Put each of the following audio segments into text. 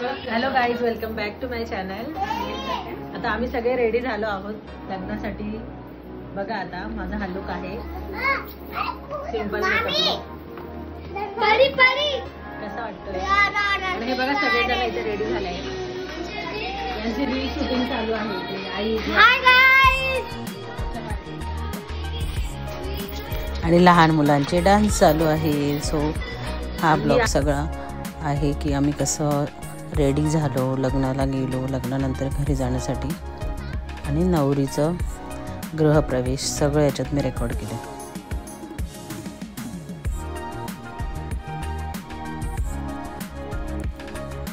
Hello guys, welcome back to my channel. आता आम्ही सगळे रेडी झालो आहोत लग्नासाठी. बघा आता माझा हा लुक आहे, सिंपल कसा वाटतोय. आणि हे बघा सगळेजण इथे रेडी झाले आहेत. यांची रील शूटिंग चालू आहे. आई आणि लहान मुलांचे डान्स चालू आहे. सो हा ब्लॉग सगळा आहे की आम्ही कसं रेडी झालो, लग्नाला गेलो, लग्नानंतर घरी जाण्यासाठी, आणि नवरीचं गृहप्रवेश सगळं याच्यात मी रेकॉर्ड केलं.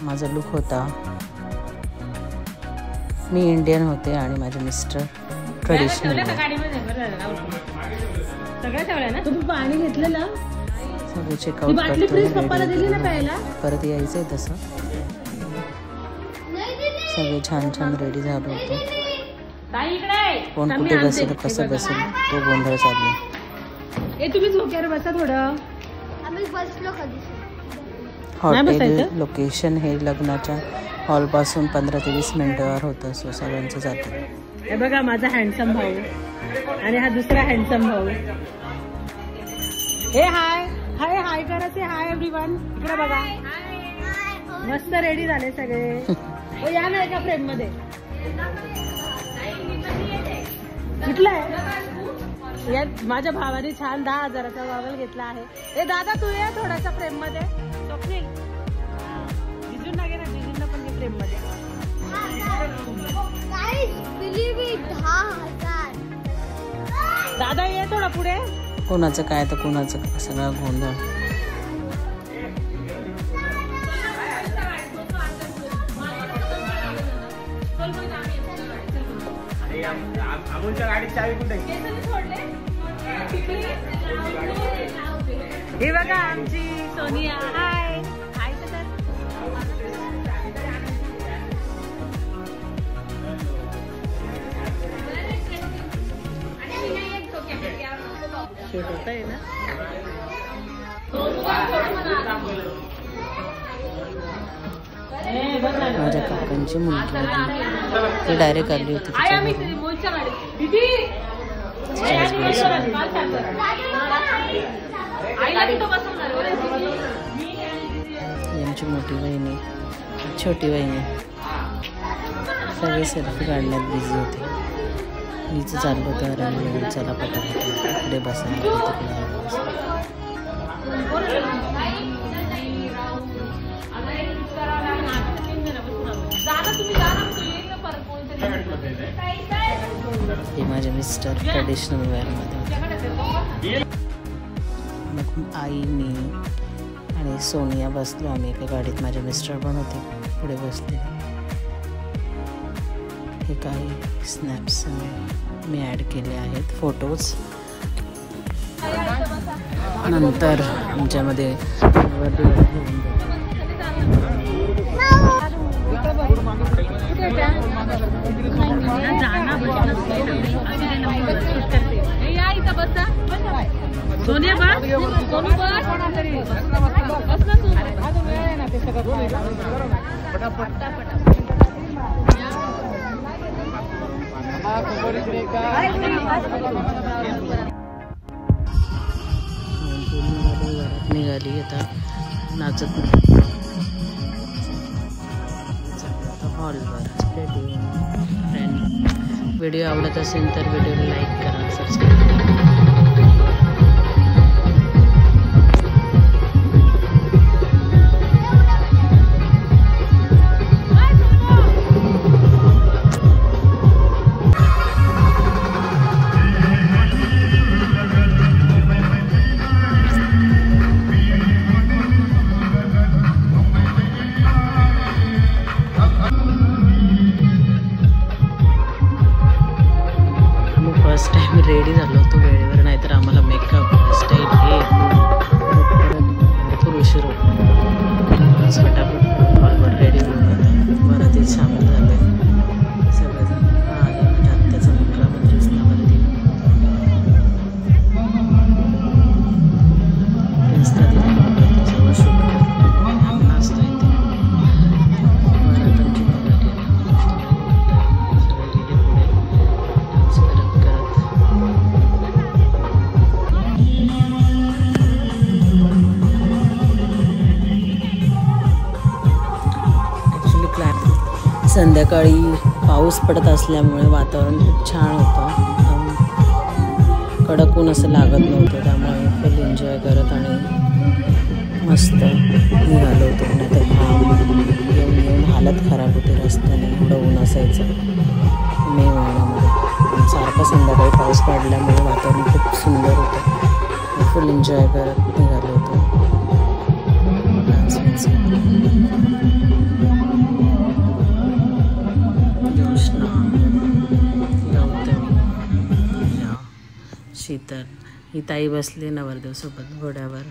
माझा लुक होता, मी इंडियन होते आणि माझे मिस्टर ट्रेडिशनल. तुम्ही पाणी घेतलेलं, सगळं चेकआउट परत यायचंय. तसं सगळे छान छान रेडी झालो होतो. कोण कुठे बसेल, कसं बसेल, तो गोंधळ चालू. तुम्ही झोक्यावर बसा थोडं. हॉटेल लोकेशन हे लग्नाच्या हॉल पासून 15 ते 20 मिनिटावर होतं. सो सगळ्यांचं जातं. हे बघा माझा हँडसम भाऊ आणि हा दुसरा हँडसम भाऊ. हे हाय हाय हाय करायचे. हाय एव्हरीवन, इकडे बघा. मस्त रेडी झाले सगळे. या ना एका फ्रेम मध्ये. कुठलाय? माझ्या भावाने छान 10,000चा गॉगल घेतला आहे. हे दादा तू ये थोडासा फ्रेम मध्ये. स्वप्नील जिजूंना घे ना, जिजूंना पण घे फ्रेम मध्ये. दादा ये थोडा पुढे. कोणाचं काय तर कोणाचं सगळा गोंधळ. हे बघा आमची सोनिया. हाय हाय. शूट होत आहे ना. माझ्या काकांची मुलगी होती, ती डायरेक्ट आली होती. यांची मोठी बहिणी, छोटी बहिणी सगळे सेल्फी काढण्यात बिझी होते. हिचं चाललं होतं रंग, चला पटापट इकडे बसा, तिकडे हे माझे मिस्टर ट्रेडिशनल वेअरमध्ये. मग आई, मी आणि सोनिया बसलो आम्ही एका गाडीत. माझे मिस्टर पण होते पुढे बसले. हे काही स्नॅप्स मी ॲड केले आहेत, फोटोज. नंतर आमच्यामध्ये सोनिया बस, सोनू बस. निघाली आता नाचत हॉलवर. व्हिडिओ आवडत असेल तर व्हिडिओला लाईक करा, सबस्क्राईब करा. फर्स्ट टाइम रेडी झालो होतो वेळेवर, नाहीतर आम्हाला मेकअप स्टाईल हे भरपूर उशीर होतो. फटाफट हॉलवर रेडी होऊन परत ते सामील झालं सगळंजण. हा आहे माझ्या आत्याचा मुलगा म्हणजे स्नावंती. सगळं शूट करतो, असतो इथे. संध्याकाळी पाऊस पडत असल्यामुळे वातावरण खूप छान होतं. कडक ऊन असं लागत नव्हतं, त्यामुळे फुल एन्जॉय करत आणि मस्त निघालो होतो. नाहीतर येऊन येऊन हालत खराब होते रस्त्याने, एवढं ऊन असायचं मे महिन्यामध्ये. सारखं संध्याकाळी पाऊस पडल्यामुळे वातावरण खूप सुंदर होतं. फुल एन्जॉय करत निघालो होतो. शीतल ही ताई बसली नवरदेव सोबत घोड्यावर.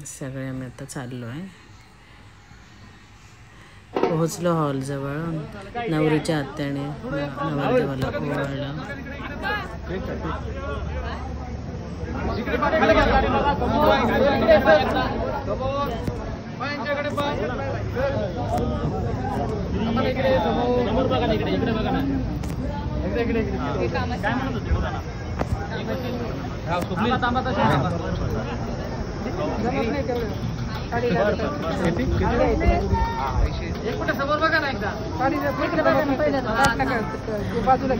सगळे आम्ही आता चाललो आहे. पोहोचलो हॉलजवळ. नवरीच्या आत्याने नवरदेवाला ओवाळलं.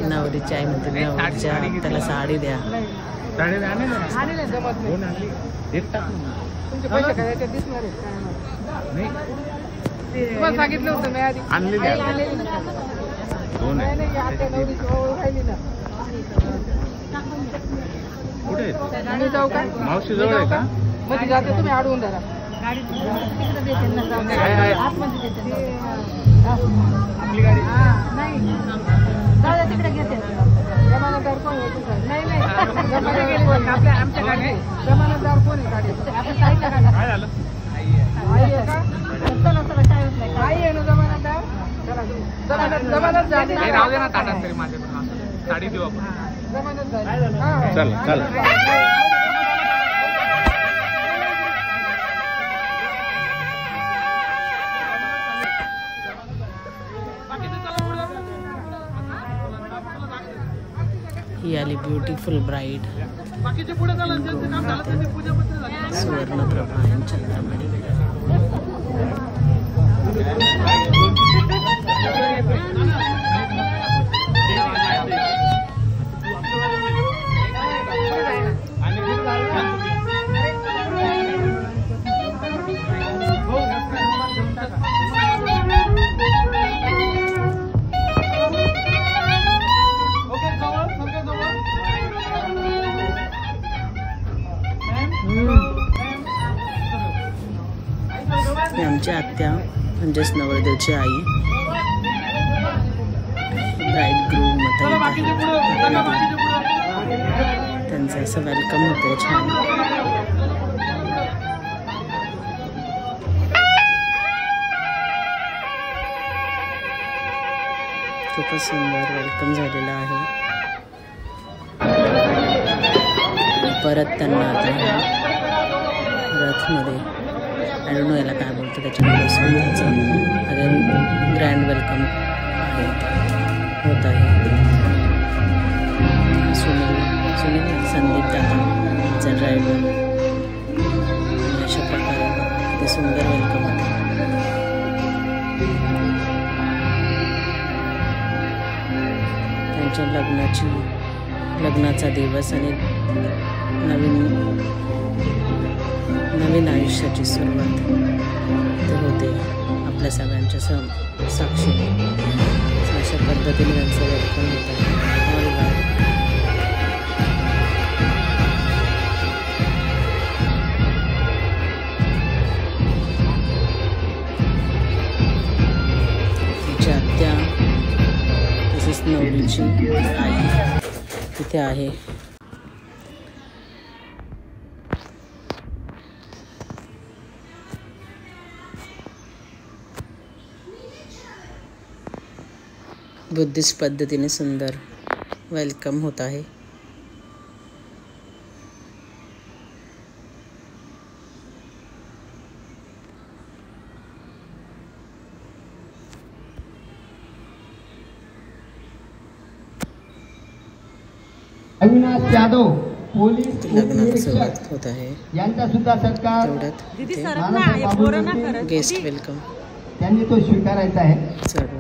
नवरीची आई म्हणते नवरीच्या त्याला साडी द्या. सांगितलं होतं मी आधी कुठे जाऊ का मावशी जवळ आहे का? मध्ये जाते तुम्ही अडवून धरा. आपली गाडी नाही तिकडे घेते जमानतदार कोण आहे? नाही नाही आपल्या आमच्या गाडी जमानतदार कोण आहे? गाडी आपल्या साईडच्या गाडी काय झालं? आई आहे का? चला चला आई आहे ना जमानतदार. जमानत झाली राहू दे ना ताटात तरी माझ्याकडून साडी देऊ आपण. जमानत झाली. चल चल ही आली ब्युटिफुल ब्राईड सुवर्णप्रभा चिंतामणी. आमच्या आत्या म्हणजेच नवरदेवची आई ब्राईड ग्रूम त्यांचं असं वेलकम होतं छान. खूपच सुंदर वेलकम झालेलं आहे. परत त्यांना आता रथमध्ये आय डोंट नो याला काय बोलतो त्याच्यामध्ये बसून त्याचं ग्रँड वेलकम आहे होत आहे. सुनील संदीप दादाचा ड्रायव्हर अशा प्रकारे ते सुंदर वेलकम होते. त्यांच्या लग्नाचा दिवस आणि नवीन आयुष्याची सुरुवात ते होते आपल्या सगळ्यांच्या साक्षीने. अशा पद्धतीने त्यांचं वेलकम होत आहे. तिच्या आत्या तसेच नवरीची आई तिथे आहे. बुद्धिस्ट पद्धतीने सुंदर वेलकम होत आहे. अविनाश यादव पोलीस लग्नाला सुरुवात होत आहे. यांचा सुद्धा सत्कार तेवढ्यात गेस्ट वेलकम त्यांनी तो स्वीकारायचा आहे. सर्व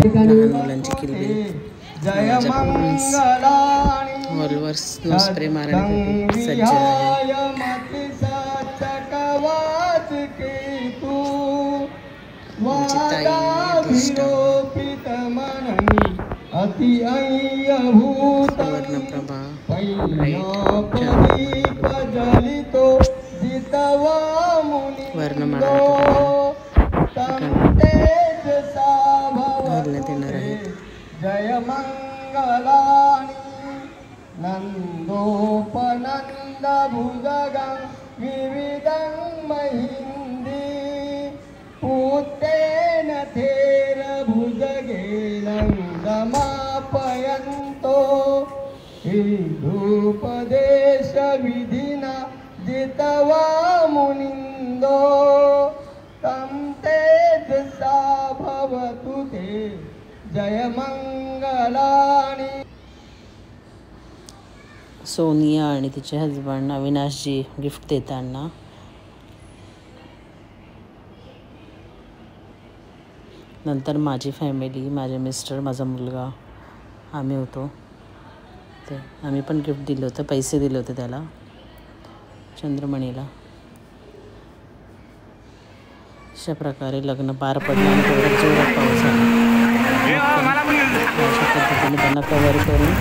लहान मुलांची किल्ली हॉलवर स्नो स्प्रे मारण्यासाठी सज्ज आहे. आमची ताई अधिष्ठा सुवर्णप्रभा वर्णमाळा घालण्यात येणार आहेत. जय मंगलानी नंदोपनंद भुजगं विविधं महिंदी पुत्तेन थेर भुजगेन समापयन्तो हिदुपदेश विधिना जितवा मुनिन्दो तं तेजसा भवतु ते जय मंगलानी. सोनिया आणि तिचे हजबंड अविनाशजी गिफ्ट देताना नंतर माझी फॅमिली, माझे मिस्टर, माझा मुलगा आम्ही होतो. ते आम्ही पण गिफ्ट दिलं होतं, पैसे दिले होते त्याला, चंद्रमणीला. अशा प्रकारे लग्न पार पडलं आणि तेवढ्यात जोरात पाऊस आला. अशा पद्धतीने त्यांना कवर करून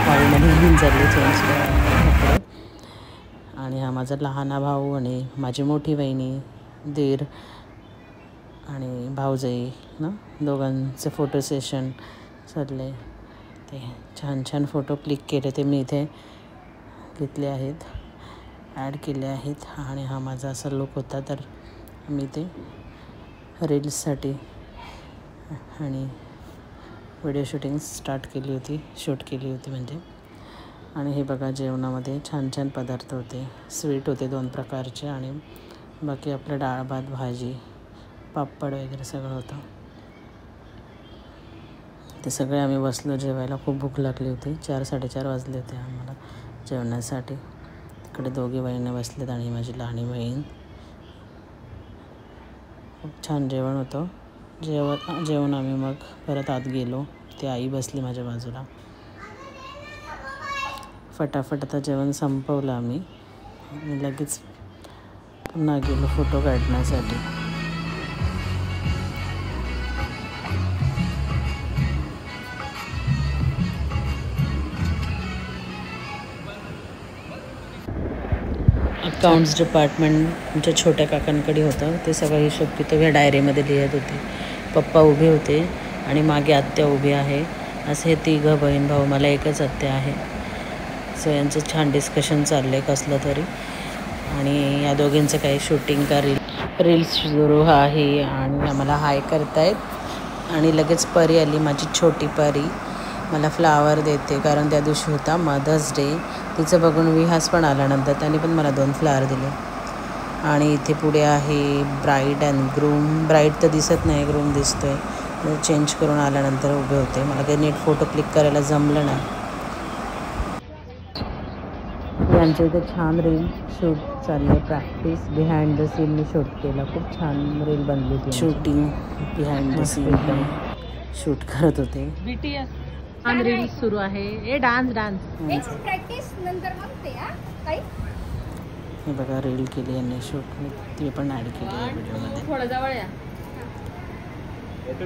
हॉलमध्ये घेऊन चालली चेंज कपडे. आणि हा माझा लहान भाऊ आणि माझी मोठी बहिणी, दीर आणि भाऊजाई ना, दोघांचे फोटो सेशन चालले. ते छान छान फोटो क्लिक केले, ते मी इथे घेतले आहेत, ॲड केले आहेत. आणि हा माझा असा लुक होता. तर मी ते रील्ससाठी आणि व्हिडिओ शूट केली होती म्हणजे. आणि हे बघा, जेवणामध्ये छान छान पदार्थ होते. स्वीट होते 2 प्रकारचे आणि बाकी आपलं डाळ भात भाजी पापड वगैरे सगळं होतं. ते सगळे आम्ही बसलो जेवायला. खूप भूक लागली होती. 4-4:30 वाजले होते आम्हाला जेवणासाठी. तिकडे दोघी बहिणी बसलेत आणि माझी लहानी बहीण. खूप छान जेवण होतं. जेवण आम्ही मग परत आत गेलो. ती आई बसली माझ्या बाजूला. फटाफट आता जेवण संपवलं आम्ही आणि लगेच पुन्हा गेलो फोटो काढण्यासाठी. अकाउंट्स डिपार्टमेंट आमच्या छोट्या काकांकडे होतं. ते सगळं हिशोब किताब ह्या डायरीमध्ये लिहित होते. पप्पा उभे होते आणि मागे आत्या उभी आहे. असे हे 3 बहीण भाऊ, मला एकच आत्या आहे. सो यांचं छान डिस्कशन चाललं आहे कसलं तरी. आणि या दोघींचं काही शूटिंग का रील्स सुरू आहे. आणि आम्हाला हाय करतायत. आणि लगेच परी आली, माझी छोटी परी. मला फ्लावर देते कारण त्या दिवशी होता मदर्स डे. तिचं बघून विहास पण आला. नंतर त्याने पण मला 2 फ्लावर दिले. आणि इथे पुढे आहे ब्राईड अँड ग्रूम. ब्राईड तर दिसत नाही, ग्रूम दिसतोय. चेंज करून आल्यानंतर उभे होते. मला काही नीट फोटो क्लिक करायला जमलं नाही. यांच्या इथे छान रील शूट चालले. प्रॅक्टिस बिहाइंड द सीन मी शूट केलं. खूप छान रील बनली होती. Shooting behind the scene shoot करत होते. BTS छान रील सुरू आहे. हे डान्स प्रॅक्टिस नंतर मग ते काही हे बघा, रील केली यांनी शूट. ती पण ॲड केली आहे व्हिडिओमध्ये. थोडं जवळ या. 1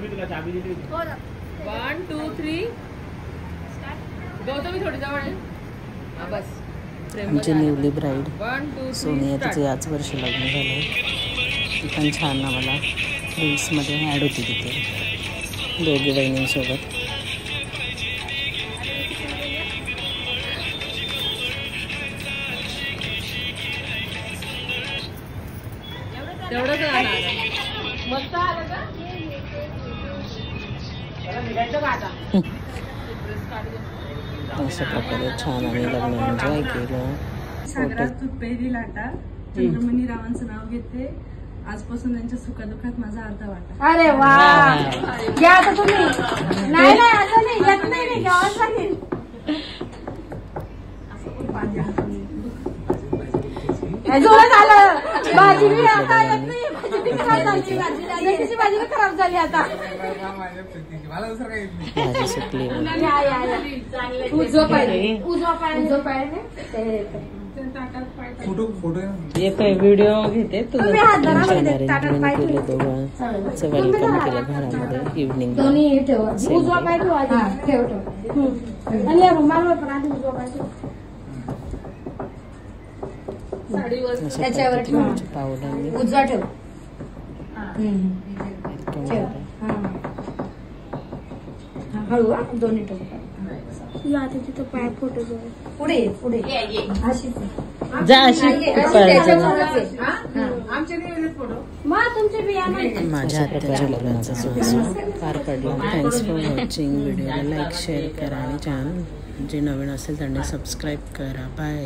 2 3 गौतमी थोडी जवळ आहे. बस. आमची न्यूली ब्राईड सोनिया, तिचं याच वर्षी लग्न झालं. ती पण छान आम्हाला रील्समध्ये ॲड होती तिथे दोघी बहिणींसोबत. तेवढंच मस्त आलं का? अशा प्रकारे छान आम्ही लग्न एन्जॉय केलं. सागरात पेरी लाटा चंद्रमणी रावांचं नाव घेते. आजपासून त्यांच्या सुखादुखात माझा अर्धा वाटा. अरे वा घ्या आता तुम्ही. नाही असं नाही येत नाही गावात लागेल. जोरात आलं. भाजी बी आता येत नाही. भाजी बी खराब झाली. मेथीची भाजी बी खराब झाली आता. भाजी सुकली. उजवा पाहिजे ये काय व्हिडिओ घेते तुझं दोघांचं वेलकम केलं घरामध्ये इव्हनिंग. उजवा पाय ठेवा ठेव आणि या रुमालवर पण आधी उजवा पाय ठेव. त्याच्यावर ठेव. पावलांनी उजवा ठेव. हळू दोन्ही ठेव. तिथं पाय फोटो पुढे पुढे अशी जा अशी माझ्या आत्याच्या मुलांचा सोहळा पार पडला. Thanks for watching. व्हिडिओला लाईक शेअर करा आणि चॅनल जे नवीन असेल त्यांनी सबस्क्राईब करा. बाय.